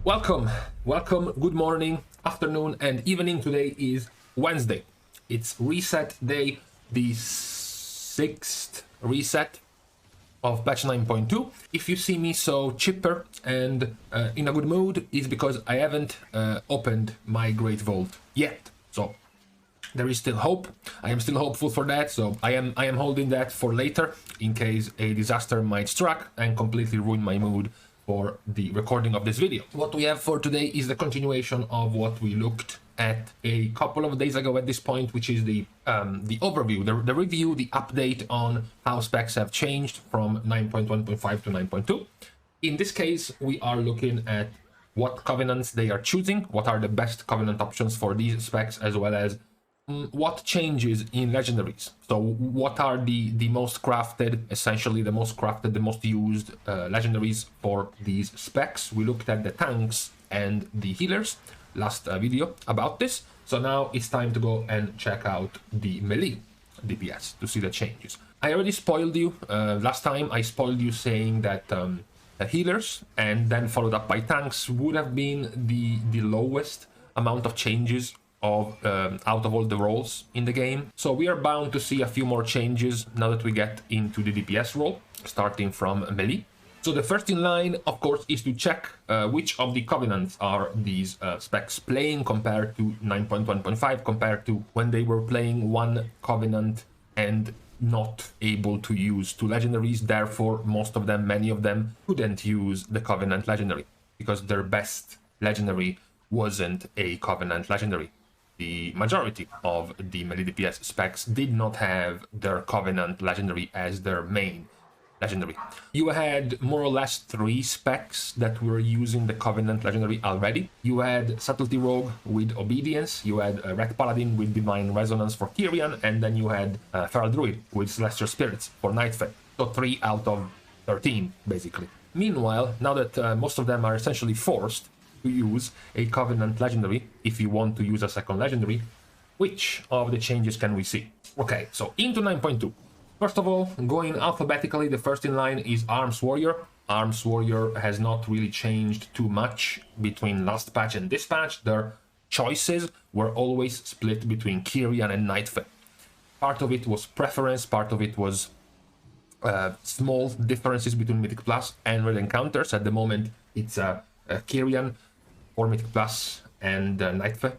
Welcome, good morning, afternoon, and evening. Today is Wednesday. It's reset day, the 6th reset of patch 9.2. If you see me so chipper and in a good mood, it's because I haven't opened my Great Vault yet. So there is still hope. I am still hopeful for that, so I am holding that for later in case a disaster might strike and completely ruin my mood for the recording of this video. What we have for today is the continuation of what we looked at a couple of days ago at this point, which is the overview, the review, the update on how specs have changed from 9.1.5 to 9.2. In this case, we are looking at what covenants they are choosing, what are the best covenant options for these specs, as well as what changes in legendaries. So what are the most crafted, essentially the most crafted, the most used legendaries for these specs. We looked at the tanks and the healers last video about this. So now it's time to go and check out the Melee DPS to see the changes. I already spoiled you last time. I spoiled you saying that healers and then followed up by tanks would have been the lowest amount of changes of out of all the roles in the game. So we are bound to see a few more changes now that we get into the DPS role, starting from Melee. So the first in line, of course, is to check which of the covenants are these specs playing compared to 9.1.5, compared to when they were playing one covenant and not able to use two legendaries. Therefore, most of them, many of them, couldn't use the covenant legendary because their best legendary wasn't a covenant legendary. The majority of the Melee DPS specs did not have their Covenant legendary as their main legendary. You had more or less 3 specs that were using the Covenant legendary already. You had Subtlety Rogue with Obedience, you had Red Paladin with Divine Resonance for Kyrian, and then you had Feral Druid with Celestial Spirits for Nightfall. So 3 out of 13, basically. Meanwhile, now that most of them are essentially forced to use a Covenant legendary, if you want to use a second legendary, which of the changes can we see? Okay, so into 9.2. First of all, going alphabetically, the first in line is Arms Warrior. Arms Warrior has not really changed too much between last patch and this patch. Their choices were always split between Kyrian and Nightfall. Part of it was preference, part of it was small differences between Mythic Plus and Red Encounters. At the moment, it's Kyrian for Mythic Plus and Nightfall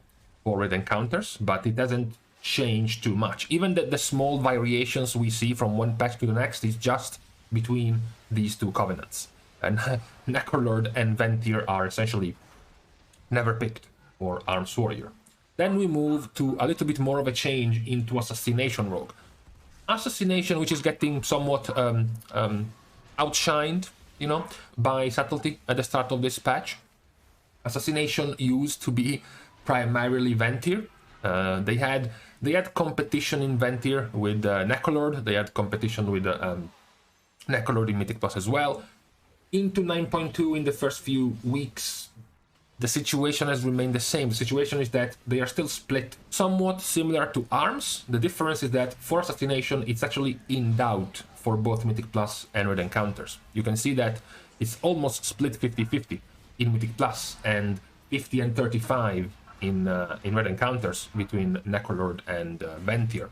for Red Encounters, but it doesn't change too much. Even the small variations we see from one patch to the next is just between these two covenants. And Necrolord and Ventir are essentially never picked for Arms Warrior. Then we move to a little bit more of a change into Assassination Rogue. Assassination, which is getting somewhat outshined, you know, by Subtlety at the start of this patch. Assassination used to be primarily Ventir. They had competition in Ventir with Necrolord. They had competition with Necrolord in Mythic Plus as well. Into 9.2, in the first few weeks, the situation has remained the same. The situation is that they are still split, somewhat similar to Arms. The difference is that for Assassination, it's actually in doubt for both Mythic Plus and Red Encounters. You can see that it's almost split 50-50 in Mythic Plus and 50 and 35 in Red Encounters between Necrolord and Ventir.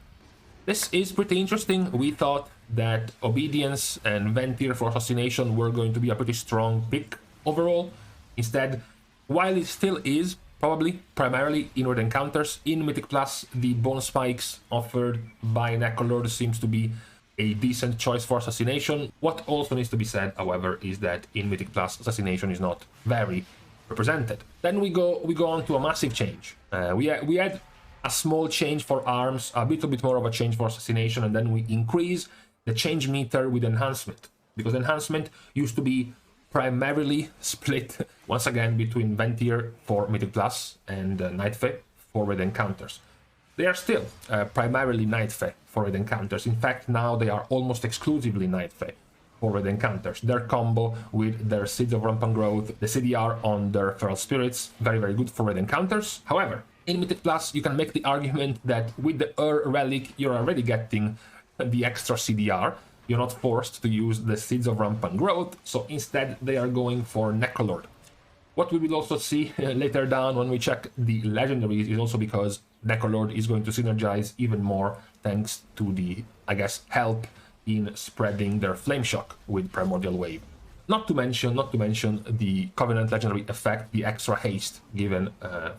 This is pretty interesting. We thought that Obedience and Ventir for Assassination were going to be a pretty strong pick overall. Instead, while it still is probably primarily in Red Encounters, in Mythic Plus, the Bone Spikes offered by Necrolord seems to be a decent choice for Assassination. What also needs to be said, however, is that in Mythic Plus, Assassination is not very represented. Then we go on to a massive change. We had a small change for Arms, a little bit more of a change for Assassination, and then we increase the change meter with Enhancement, because Enhancement used to be primarily split once again between Ventir for Mythic Plus and Nightfall for Red Encounters. They are still primarily Nightfall for Red Encounters. In fact, now they are almost exclusively Nightfall for Red Encounters. Their combo with their Seeds of Rampant Growth, the CDR on their Feral Spirits, very, very good for Red Encounters. However, in Mythic Plus, you can make the argument that with the Relic, you're already getting the extra CDR. You're not forced to use the Seeds of Rampant Growth, so instead they are going for Necrolord. What we will also see later down when we check the legendaries is also because Necrolord is going to synergize even more thanks to the, I guess, help in spreading their Flame Shock with Primordial Wave. Not to mention the Covenant legendary effect, the extra haste given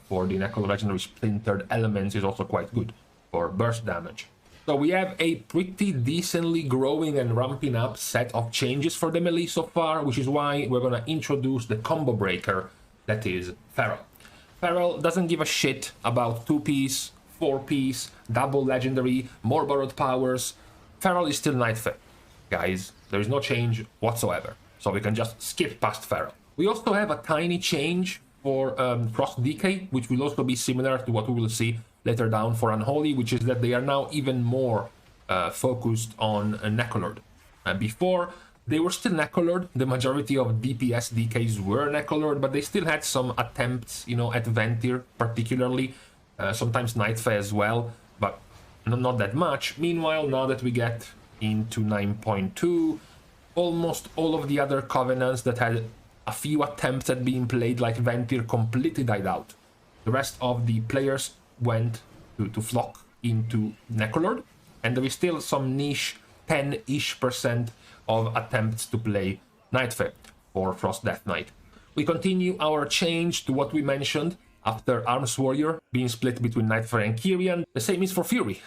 for the Necrolord legendary Splintered Elements is also quite good for burst damage. So we have a pretty decently growing and ramping up set of changes for the melee so far, which is why we're gonna introduce the combo breaker that is Feral. Feral doesn't give a shit about 2-piece, 4-piece, double legendary, more borrowed powers. Feral is still Nightfey, guys. There is no change whatsoever, so we can just skip past Feral. We also have a tiny change for Frost Decay, which will also be similar to what we will see later down for Unholy, which is that they are now even more focused on Necrolord. Before, they were still Necrolord. The majority of DPS DKs were Necrolord, but they still had some attempts, you know, at Ventir particularly, sometimes Nightfey as well, but not that much. Meanwhile, now that we get into 9.2, almost all of the other Covenants that had a few attempts at being played like Ventir completely died out. The rest of the players went to flock into Necrolord, and there is still some niche 10-ish% of attempts to play Nightfey for Frost Death Knight. We continue our change to what we mentioned after Arms Warrior being split between Nightfey and Kyrian. The same is for Fury.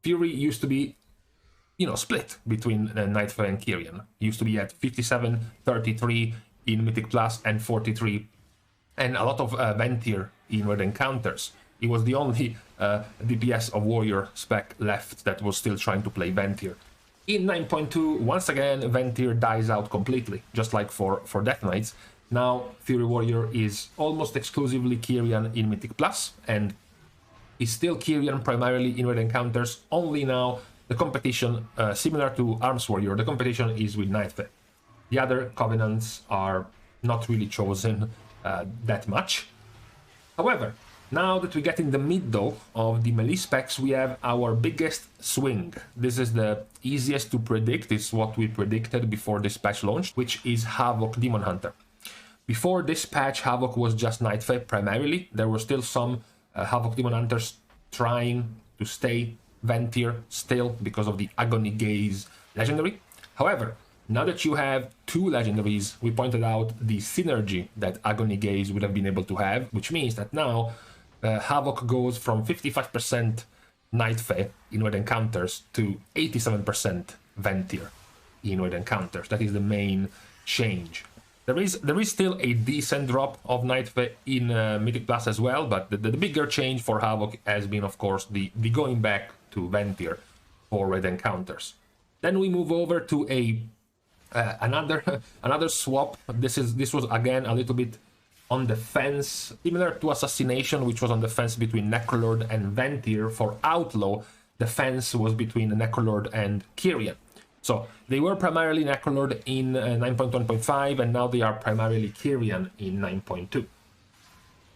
Fury used to be, you know, split between Nightfey and Kyrian. Used to be at 57, 33 in Mythic Plus and 43, and a lot of Ventir in Red Encounters. He was the only DPS of Warrior spec left that was still trying to play Ventir. In 9.2, once again, Ventir dies out completely, just like for Death Knights. Now, Fury Warrior is almost exclusively Kyrian in Mythic Plus, and is still Kyrian primarily in Red Encounters, only now the competition, similar to Arms Warrior, the competition is with Nightfey. The other Covenants are not really chosen that much. However, now that we get in the middle of the melee specs, we have our biggest swing. This is the easiest to predict. It's what we predicted before this patch launched, which is Havoc Demon Hunter. Before this patch, Havoc was just Nightfey primarily. There were still some Havoc Demon Hunters trying to stay Ventir still because of the Agony Gaze legendary. However, now that you have two legendaries, we pointed out the synergy that Agony Gaze would have been able to have, which means that now Havoc goes from 55% Nightfey in Red Encounters to 87% Ventir in Red Encounters. That is the main change. There is still a decent drop of Nightfey in Mythic Plus as well, but the bigger change for Havoc has been, of course, the going back to Ventir for Red Encounters. Then we move over to another swap. This was again a little bit on the fence, similar to Assassination, which was on the fence between Necrolord and Ventir. For Outlaw, the fence was between Necrolord and Kyrian. So they were primarily Necrolord in 9.1.5, and now they are primarily Kyrian in 9.2.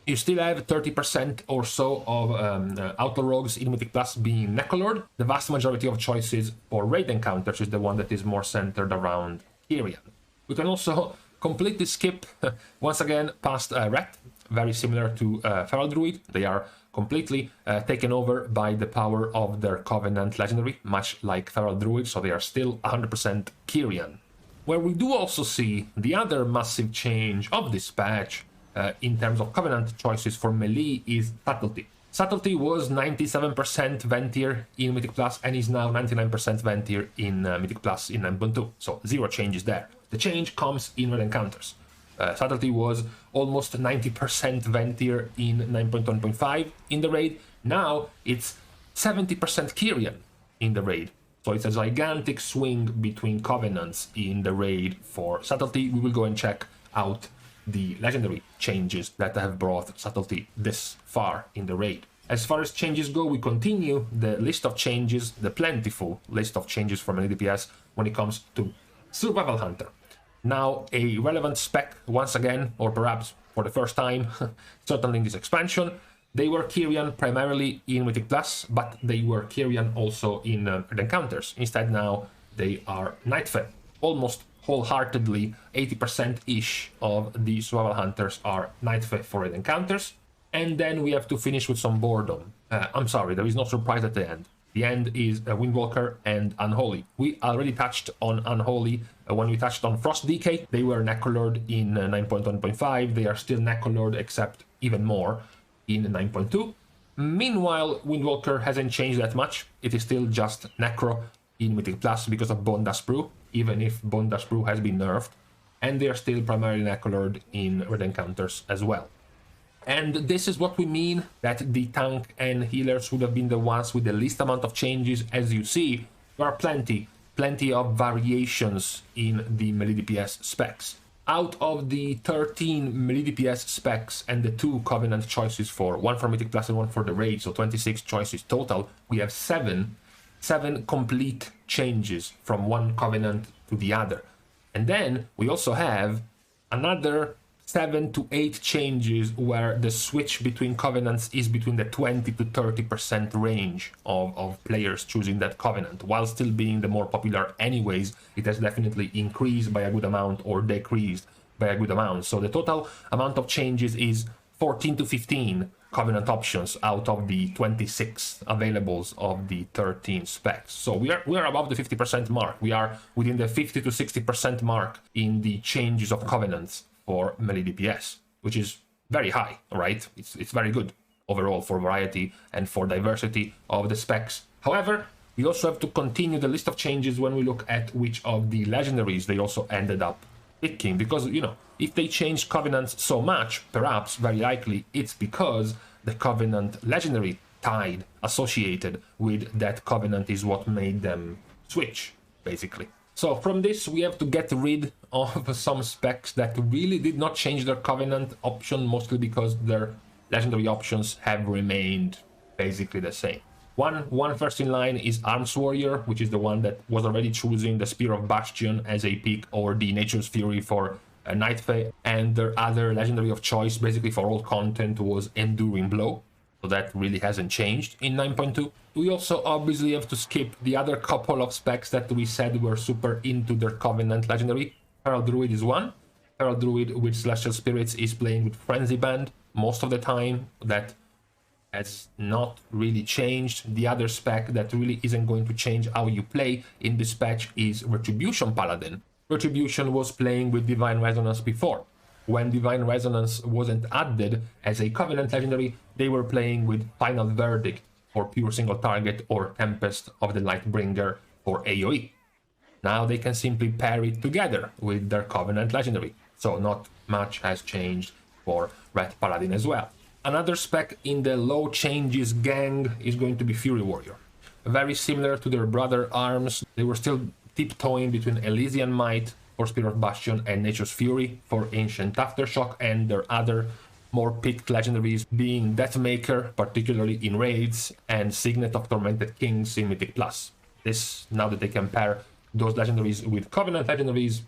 You still have 30% or so of Outlaw Rogues in Mythic Plus being Necrolord. The vast majority of choices for Raid Encounters is the one that is more centered around Kyrian. We can also completely skip, once again, past Ret, very similar to Feral Druid. They are completely taken over by the power of their Covenant legendary, much like Feral Druid, so they are still 100% Kyrian. Where we do also see the other massive change of this patch in terms of Covenant choices for melee is Subtlety. Subtlety was 97% Ventir in Mythic Plus and is now 99% Ventir in Mythic Plus in 9.2, so zero changes there. The change comes in Red Encounters. Subtlety was almost 90% Ventir in 9.1.5 in the raid. Now it's 70% Kyrian in the raid. So it's a gigantic swing between Covenants in the raid for Subtlety. We will go and check out the legendary changes that have brought Subtlety this far in the raid. As far as changes go, we continue the list of changes, the plentiful list of changes from Melee DPS when it comes to Survival Hunter. Now a relevant spec once again, or perhaps for the first time, certainly in this expansion. They were Kyrian primarily in Mythic Plus, but they were Kyrian also in Red Encounters. Instead now they are Nightfey. almost wholeheartedly, 80%-ish of the survival hunters are Night Fae for raid encounters. And then we have to finish with some boredom. I'm sorry, there is no surprise at the end. The end is Windwalker and Unholy. We already touched on Unholy when we touched on Frost Decay. They were Necrolord in 9.1.5. They are still Necrolord, except even more in 9.2. Meanwhile, Windwalker hasn't changed that much. It is still just Necro in Mythic Plus because of Bone Dust Brew, even if Bone Dust Brew has been nerfed. And they are still primarily Necrolord in Red Encounters as well. And this is what we mean, that the tank and healers would have been the ones with the least amount of changes. As you see, there are plenty of variations in the Melee DPS specs. Out of the 13 Melee DPS specs and the 2 Covenant choices for, one for Mythic Plus and one for the Raid, so 26 choices total, we have 7 complete changes from one Covenant to the other. And then we also have another 7 to 8 changes where the switch between Covenants is between the 20 to 30% range of players choosing that Covenant. While still being the more popular anyways, it has definitely increased by a good amount or decreased by a good amount. So the total amount of changes is 14 to 15 Covenant options out of the 26 availables of the 13 specs. So we are above the 50% mark. We are within the 50 to 60% mark in the changes of Covenants for Melee DPS, which is very high, right? It's very good overall for variety and for diversity of the specs. However, we also have to continue the list of changes when we look at which of the legendaries they also ended up picking, because, you know, if they changed Covenants so much, perhaps, very likely, it's because the Covenant legendary tied associated with that Covenant is what made them switch, basically. So from this, we have to get rid of some specs that really did not change their Covenant option, mostly because their legendary options have remained basically the same. One first in line is Arms Warrior, which is the one that was already choosing the Spear of Bastion as a pick, or the Nature's Fury for Night Fae, and their other legendary of choice basically for all content was Enduring Blow. So that really hasn't changed in 9.2. We also obviously have to skip the other couple of specs that we said were super into their Covenant legendary. Feral Druid is one. Feral Druid with Celestial Spirits is playing with Frenzy Band most of the time. That has not really changed. The other spec that really isn't going to change how you play in this patch is Retribution Paladin. Retribution was playing with Divine Resonance before. When Divine Resonance wasn't added as a Covenant legendary, they were playing with Final Verdict for pure single target or Tempest of the Lightbringer for AoE. Now they can simply pair it together with their Covenant legendary, so not much has changed for Red Paladin as well. Another spec in the low changes gang is going to be Fury Warrior. Very similar to their brother Arms, they were still tiptoeing between Elysian Might for Spear of Bastion and Nature's Fury for Ancient Aftershock, and their other more picked legendaries being Deathmaker, particularly in raids, and Signet of Tormented Kings in Mythic Plus. This, now that they can pair those legendaries with Covenant legendaries,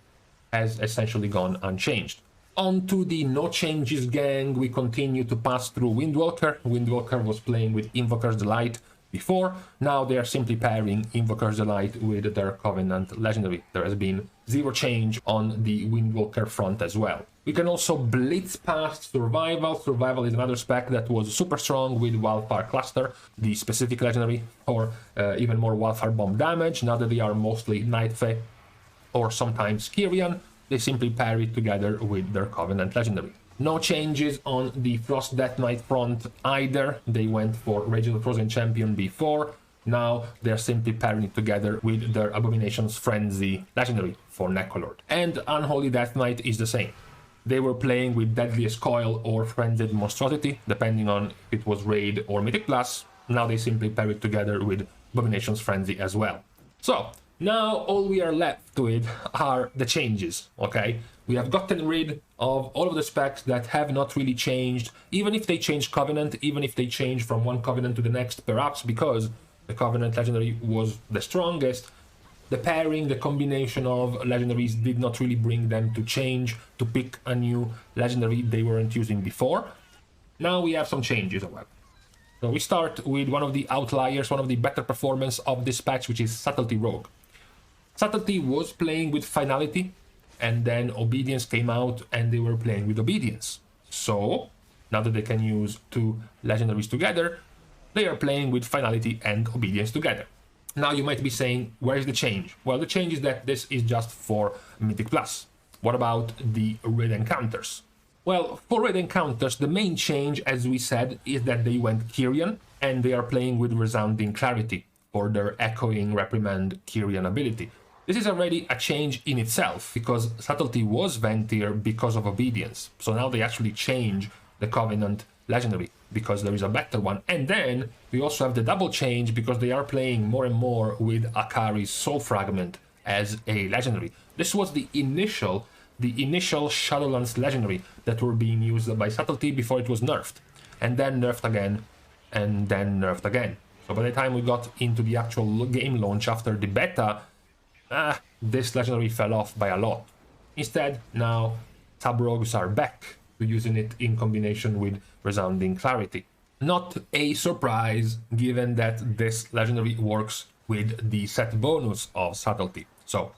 has essentially gone unchanged. On to the no changes gang, we continue to pass through Windwalker. Windwalker was playing with Invoker's Delight before. Now they are simply pairing Invoker's Delight with their Covenant legendary. There has been zero change on the Windwalker front as well. We can also blitz past Survival. Survival is another spec that was super strong with Wildfire Cluster, the specific legendary, or even more Wildfire Bomb damage. Now that they are mostly Night Fae or sometimes Kyrian, they simply pair it together with their Covenant legendary. No changes on the Frost Death Knight front either. They went for Rage of the Frozen Champion before. Now they're simply pairing it together with their Abomination's Frenzy legendary for Necrolord. And Unholy Death Knight is the same. They were playing with Deadliest Coil or Frenzied Monstrosity, depending on if it was Raid or Mythic Plus. Now they simply pair it together with Abomination's Frenzy as well. So now all we are left with are the changes, okay? We have gotten rid of all of the specs that have not really changed, even if they change Covenant, even if they change from one Covenant to the next, perhaps because the Covenant legendary was the strongest. The pairing, the combination of legendaries did not really bring them to change, to pick a new legendary they weren't using before. Now we have some changes, however. So we start with one of the outliers, one of the better performance of this patch, which is Subtlety Rogue. Subtlety was playing with Finality, and then Obedience came out and they were playing with Obedience. So, now that they can use two legendaries together, they are playing with Finality and Obedience together. Now you might be saying, where is the change? Well, the change is that this is just for Mythic Plus. What about the raid encounters? Well, for raid encounters, the main change, as we said, is that they went Kyrian, and they are playing with Resounding Clarity for their Echoing Reprimand Kyrian ability. This is already a change in itself, because Subtlety was Ventier because of Obedience. So now they actually change the Covenant legendary because there is a better one. And then we also have the double change because they are playing more and more with Akari's Soul Fragment as a legendary. This was the initial Shadowlands legendary that were being used by Subtlety before it was nerfed, and then nerfed again, and then nerfed again. So by the time we got into the actual game launch after the beta, this legendary fell off by a lot. Instead, now sub-rogues are back to using it in combination with Resounding Clarity. Not a surprise, given that this legendary works with the set bonus of Subtlety. So,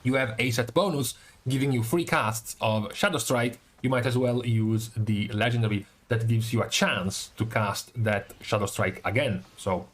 you have a set bonus giving you free casts of Shadow Strike. You might as well use the legendary that gives you a chance to cast that Shadow Strike again. So,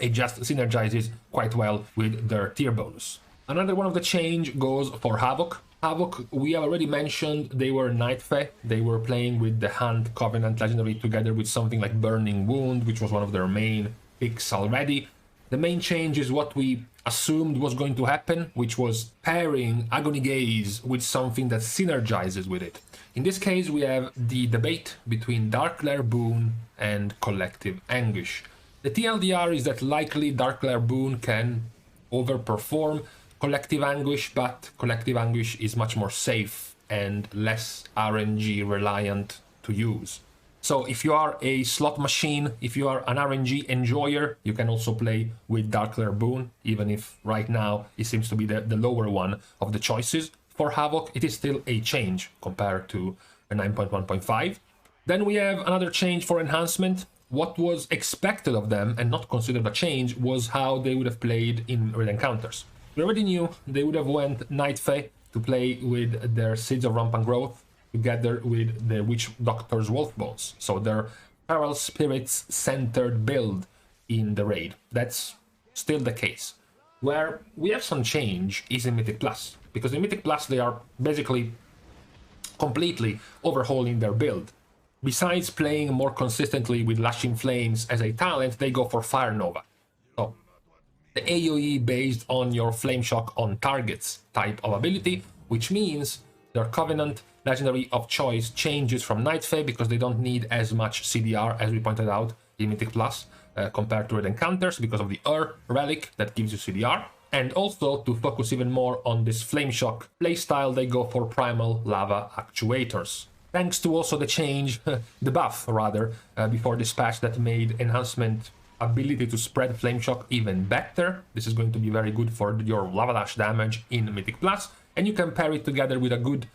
it just synergizes quite well with their tier bonus. Another one of the change goes for Havoc. Havoc, we have already mentioned, they were Night Fae. They were playing with the Hand Covenant legendary together with something like Burning Wound, which was one of their main picks already. The main change is what we assumed was going to happen, which was pairing Agony Gaze with something that synergizes with it. In this case, we have the debate between Darkglare Boon and Collective Anguish. The TLDR is that likely Darkglare Boon can overperform Collective Anguish, but Collective Anguish is much more safe and less RNG reliant to use. So if you are a slot machine, if you are an RNG enjoyer, you can also play with Darkglare Boon, even if right now it seems to be the lower one of the choices. For Havoc, it is still a change compared to a 9.1.5. Then we have another change for Enhancement. What was expected of them and not considered a change was how they would have played in raid encounters. We already knew they would have went Night Fae to play with their Seeds of Rampant Growth together with the Witch Doctor's Wolf Bones. So their Feral Spirits centered build in the raid. That's still the case. Where we have some change is in Mythic Plus, because in Mythic Plus they are basically completely overhauling their build. Besides playing more consistently with Lashing Flames as a talent, they go for Fire Nova. So the AoE based on your Flame Shock on targets type of ability, which means their Covenant legendary of choice changes from Night Fae because they don't need as much CDR as we pointed out in Mythic Plus compared to raid encounters because of the relic that gives you CDR. And also to focus even more on this Flame Shock playstyle, they go for Primal Lava Actuators. Thanks to also the change, the buff rather, before this patch that made Enhancement ability to spread Flame Shock even better. This is going to be very good for your Lava Dash damage in Mythic Plus, and you can pair it together with a good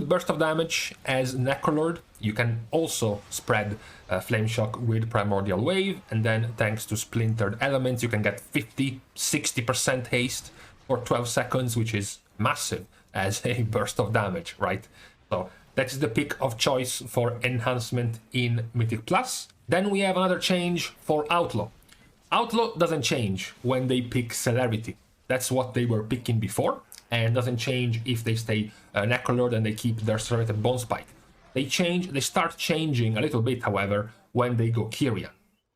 burst of damage as Necrolord. You can also spread Flame Shock with Primordial Wave, and then thanks to Splintered Elements you can get 50-60% haste for 12 seconds, which is massive as a burst of damage, right? So that's the pick of choice for Enhancement in Mythic Plus. Then we have another change for Outlaw. Outlaw doesn't change when they pick Celerity. That's what they were picking before, and doesn't change if they stay Necrolord and they keep their Serrated Bone Spike. They start changing a little bit, however, when they go Kyrian.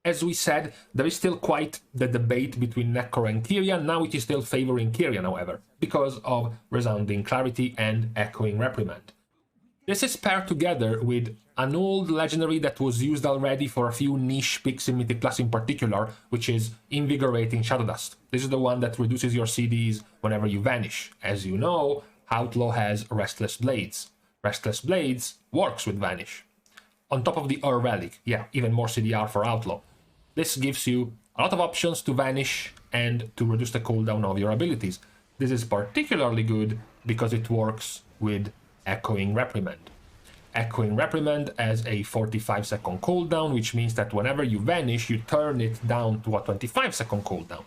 As we said, there is still quite the debate between Necro and Kyrian. Now it is still favoring Kyrian, however, because of Resounding Clarity and Echoing Reprimand. This is paired together with an old legendary that was used already for a few niche picks in Mythic Plus in particular, which is Invigorating Shadow Dust. This is the one that reduces your CDs whenever you vanish. As you know, Outlaw has Restless Blades. Restless Blades works with Vanish. On top of the Relic, yeah, even more CDR for Outlaw. This gives you a lot of options to vanish and to reduce the cooldown of your abilities. This is particularly good because it works with Echoing Reprimand. Echoing Reprimand has a 45-second cooldown, which means that whenever you vanish, you turn it down to a 25-second cooldown.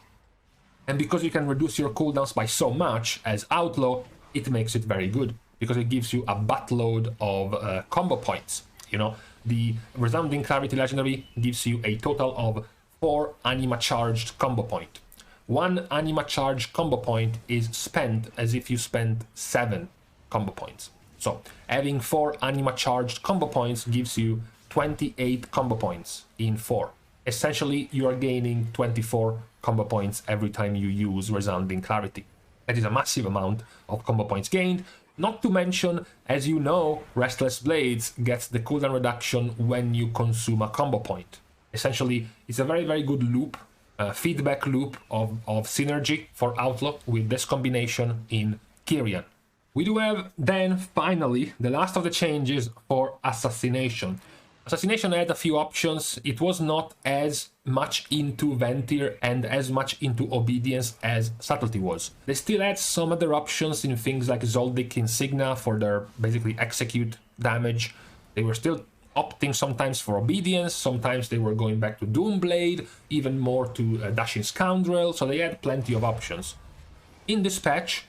And because you can reduce your cooldowns by so much as Outlaw, it makes it very good, because it gives you a buttload of combo points. You know, the Resounding Clarity legendary gives you a total of 4 anima charged combo point. 1 anima charged combo point is spent as if you spent 7 combo points. So having 4 anima charged combo points gives you 28 combo points in 4. Essentially, you are gaining 24 combo points every time you use Resounding Clarity. That is a massive amount of combo points gained. Not to mention, as you know, Restless Blades gets the cooldown reduction when you consume a combo point. Essentially, it's a very, very good loop, feedback loop of synergy for Outlaw with this combination in Kyrian. We do have then, finally, the last of the changes for Assassination. Assassination had a few options. It was not as much into Ventir and as much into Obedience as Subtlety was. They still had some other options in things like Zoldyck Insignia for their basically execute damage. They were still opting sometimes for Obedience, sometimes they were going back to Doomblade, even more to Dashing Scoundrel, so they had plenty of options. In this patch,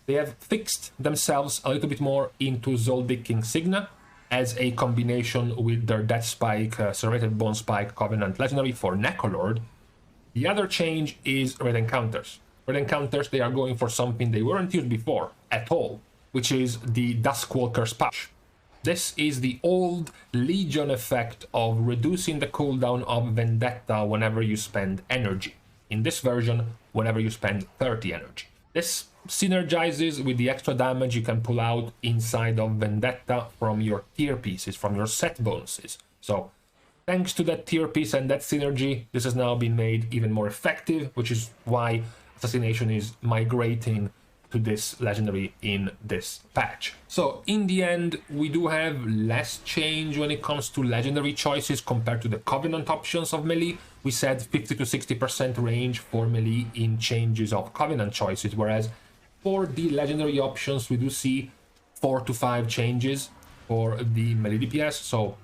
they have fixed themselves a little bit more into Zoldyck Insignia, as a combination with their Death Spike, Serrated Bone Spike Covenant Legendary for Necrolord. The other change is Red Encounters. Red Encounters, they are going for something they weren't used before at all, which is the Duskwalker's Patch. This is the old Legion effect of reducing the cooldown of Vendetta whenever you spend energy. In this version, whenever you spend 30 energy. This synergizes with the extra damage you can pull out inside of Vendetta from your tier pieces, from your set bonuses. So, thanks to that tier piece and that synergy, this has now been made even more effective, which is why Assassination is migrating to this legendary in this patch. So, in the end, we do have less change when it comes to legendary choices compared to the Covenant options of Melee. We said 50 to 60% range for Melee in changes of Covenant choices, whereas for the legendary options, we do see 4 to 5 changes for the Melee DPS, so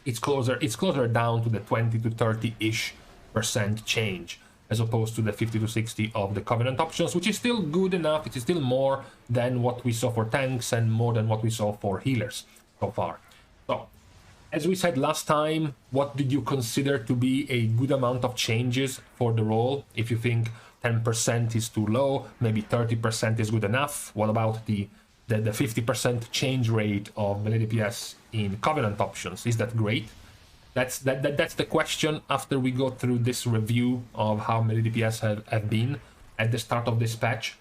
it's closer down to the 20 to 30-ish% change, as opposed to the 50 to 60 of the Covenant options, which is still good enough. It is still more than what we saw for tanks and more than what we saw for healers so far. So, as we said last time, what did you consider to be a good amount of changes for the role? If you think 10% is too low, maybe 30% is good enough. What about the 50% change rate of Melee DPS in Covenant options? Is that great? That's the question after we go through this review of how Melee DPS have been at the start of this patch.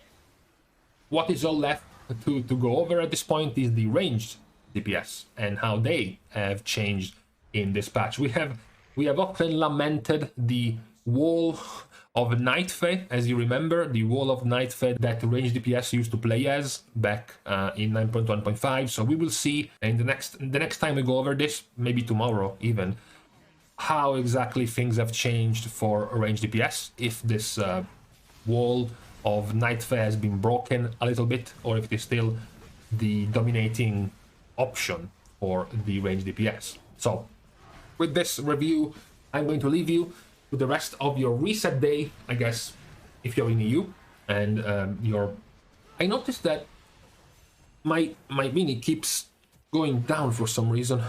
What is all left to go over at this point is the ranged DPS and how they have changed in this patch. We have often lamented the wall of Nightfey, as you remember, the wall of Nightfey that ranged DPS used to play as back in 9.1.5. So we will see in the next time we go over this, maybe tomorrow even, how exactly things have changed for ranged DPS, if this wall of Nightfey has been broken a little bit, or if it is still the dominating option for the ranged DPS. So with this review, I'm going to leave you to the rest of your reset day, I guess, if you're in EU, and I noticed that my mini keeps going down for some reason,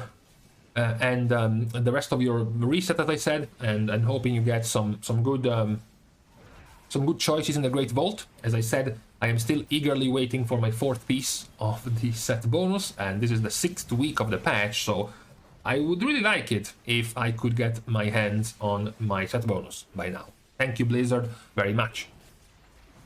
and the rest of your reset, as I said, and hoping you get some good choices in the Great Vault. As I said, I am still eagerly waiting for my 4th piece of the set bonus, and this is the 6th week of the patch, so I would really like it if I could get my hands on my set bonus by now. Thank you, Blizzard, very much.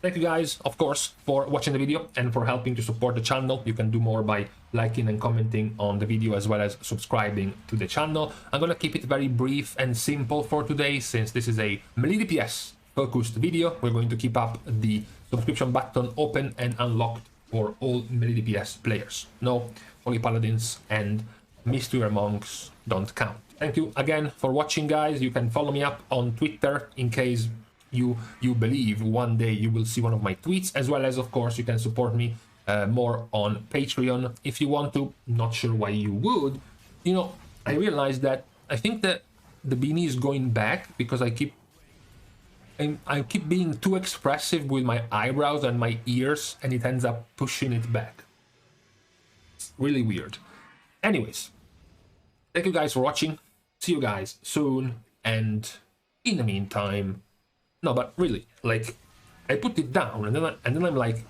Thank you guys, of course, for watching the video and for helping to support the channel. You can do more by liking and commenting on the video, as well as subscribing to the channel. I'm gonna keep it very brief and simple for today, since this is a Melee DPS focused video. We're going to keep up the subscription button open and unlocked for all Melee DPS players. No Holy Paladins and Mystery Monks don't count. Thank you again for watching, guys. You can follow me up on Twitter in case you believe one day you will see one of my tweets, as well as, of course, you can support me more on Patreon if you want to. Not sure why you would. You know, I realized that I think that the beanie is going back because I keep I keep being too expressive with my eyebrows and my ears, and it ends up pushing it back. It's really weird. Anyways, thank you guys for watching. See you guys soon. And in the meantime, no, but really, like, I put it down, and then I'm like,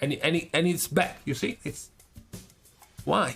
and it's back. You see, it's why.